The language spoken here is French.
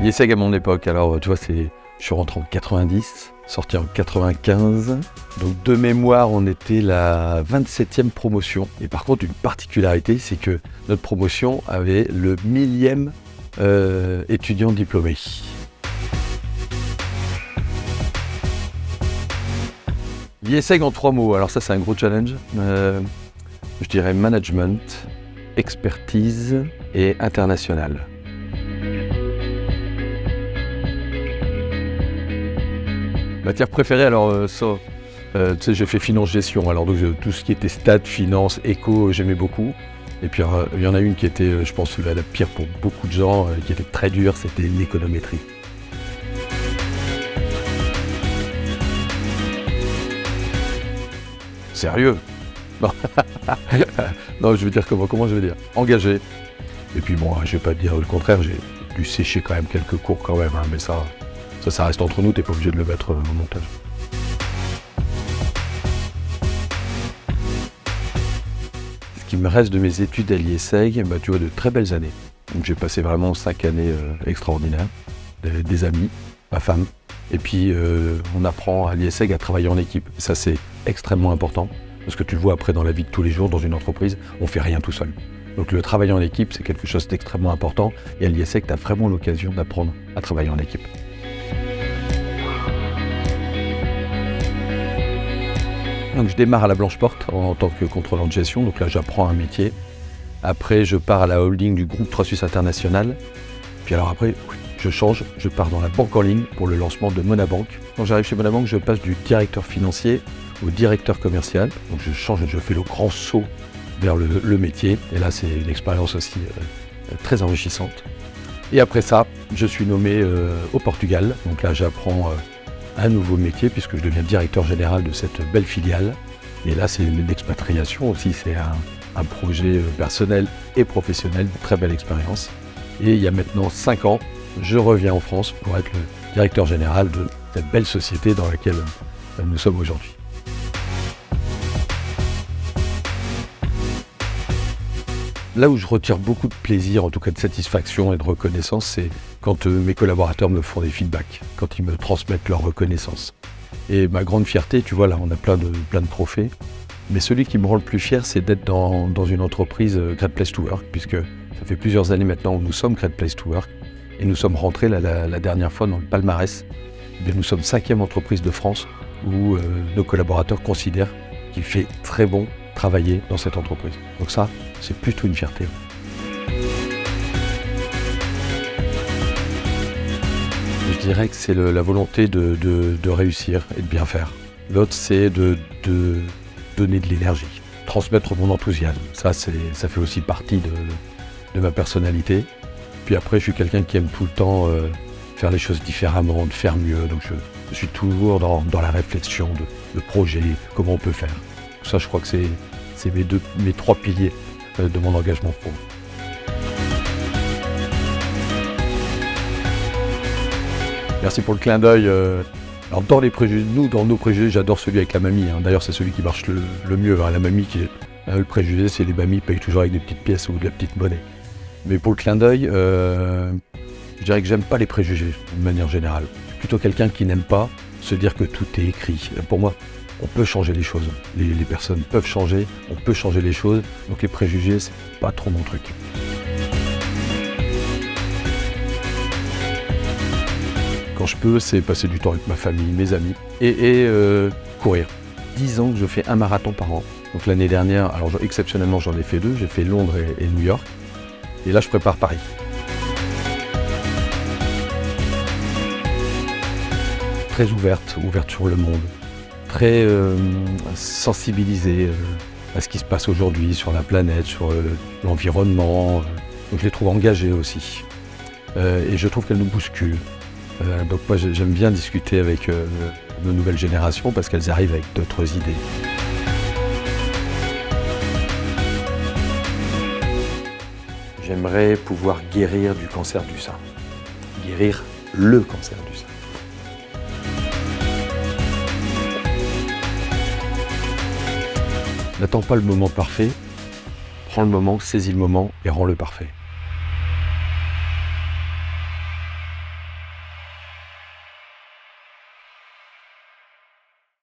l'IESEG à mon époque, alors tu vois, je suis rentré en 90, sorti en 95. Donc de mémoire, on était la 27e promotion. Et par contre, une particularité, c'est que notre promotion avait le 1000e étudiant diplômé. L'IESEG en 3 mots, alors ça c'est un gros challenge. Je dirais management, expertise et international. Matière préférée, alors tu sais, j'ai fait finance-gestion, alors donc tout ce qui était stats, finance, éco, j'aimais beaucoup. Et puis il y en a une qui était, je pense, la pire pour beaucoup de gens, qui était très dure, c'était l'économétrie. Sérieux? Non. Non, je veux dire comment je veux dire? Engagé. Et puis bon, je vais pas te dire le contraire, j'ai dû sécher quand même quelques cours quand même, hein, mais ça reste entre nous, t'es pas obligé de le mettre au montage. Ce qui me reste de mes études à l'IESEG, tu vois, de très belles années. Donc j'ai passé vraiment 5 années extraordinaires, des amis, ma femme. Et puis on apprend à l'IESEG à travailler en équipe. Et ça c'est extrêmement important, parce que tu le vois après dans la vie de tous les jours, dans une entreprise, on fait rien tout seul. Donc le travail en équipe, c'est quelque chose d'extrêmement important. Et à l'IESEG, tu as vraiment l'occasion d'apprendre à travailler en équipe. Donc je démarre à la Blanche Porte en tant que contrôleur de gestion, donc là j'apprends un métier. Après je pars à la holding du groupe 3 Suisse International. Puis alors après, je change, je pars dans la banque en ligne pour le lancement de Monabank. Quand j'arrive chez Monabank, je passe du directeur financier au directeur commercial. Donc je change, je fais le grand saut vers le métier. Et là c'est une expérience aussi très enrichissante. Et après ça, je suis nommé au Portugal. Donc là j'apprends un nouveau métier puisque je deviens directeur général de cette belle filiale. Et là, c'est l'expatriation aussi, c'est un projet personnel et professionnel, une très belle expérience. Et il y a maintenant 5 ans, je reviens en France pour être le directeur général de cette belle société dans laquelle nous sommes aujourd'hui. Là où je retire beaucoup de plaisir, en tout cas de satisfaction et de reconnaissance, c'est quand mes collaborateurs me font des feedbacks, quand ils me transmettent leur reconnaissance. Et ma grande fierté, tu vois, là on a plein de trophées, mais celui qui me rend le plus fier, c'est d'être dans une entreprise Great Place to Work, puisque ça fait plusieurs années maintenant où nous sommes Great Place to Work, et nous sommes rentrés la dernière fois dans le palmarès. Et nous sommes 5e entreprise de France où nos collaborateurs considèrent qu'il fait très bon travailler dans cette entreprise. Donc ça, c'est plutôt une fierté. Je dirais que c'est la volonté de réussir et de bien faire. L'autre, c'est de donner de l'énergie, transmettre mon enthousiasme. Ça fait aussi partie de ma personnalité. Puis après, je suis quelqu'un qui aime tout le temps faire les choses différemment, de faire mieux. Donc je suis toujours dans la réflexion de projet, comment on peut faire. Ça, je crois que c'est mes 3 piliers de mon engagement pro. Merci pour le clin d'œil. Alors dans les préjugés, dans nos préjugés, j'adore celui avec la mamie. Hein. D'ailleurs, c'est celui qui marche le mieux. Hein. La mamie le préjugé, c'est les mamies payent toujours avec des petites pièces ou de la petite monnaie. Mais pour le clin d'œil, je dirais que j'aime pas les préjugés de manière générale. Je suis plutôt quelqu'un qui n'aime pas se dire que tout est écrit. Pour moi, on peut changer les choses. Les personnes peuvent changer, on peut changer les choses. Donc les préjugés, c'est pas trop mon truc. Quand je peux, c'est passer du temps avec ma famille, mes amis et courir. 10 ans que je fais un marathon par an. Donc l'année dernière, alors exceptionnellement j'en ai fait 2, j'ai fait Londres et New York. Et là je prépare Paris. Très ouverte sur le monde. Très sensibilisée à ce qui se passe aujourd'hui sur la planète, sur l'environnement. Donc je les trouve engagées aussi. Et je trouve qu'elles nous bousculent. Donc moi j'aime bien discuter avec nos nouvelles générations parce qu'elles arrivent avec d'autres idées. J'aimerais pouvoir guérir du cancer du sein. Guérir le cancer du sein. N'attends pas le moment parfait, prends le moment, saisis le moment et rends-le parfait.